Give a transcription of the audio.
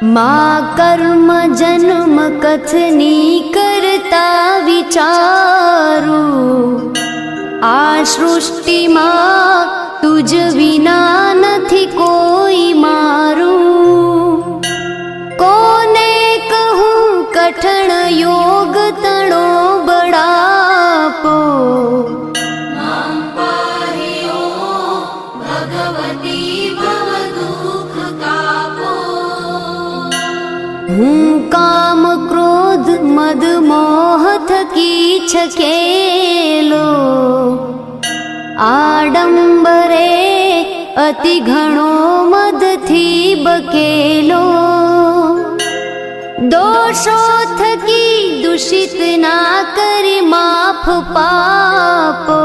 मा कर्म जन्म कथनी करता विचारू, आ सृष्टिमां तुज विना નથી કોઈ મારું। કોને કહું કઠણ યોગ તણો બળાપો, હું કામ ક્રોધ મદ મોહ થકી છકેલો, આડંબરે અતિ ઘણો મદથી બકેલો। દોષો થકી દૂષિત ના કરી માફ પાપો,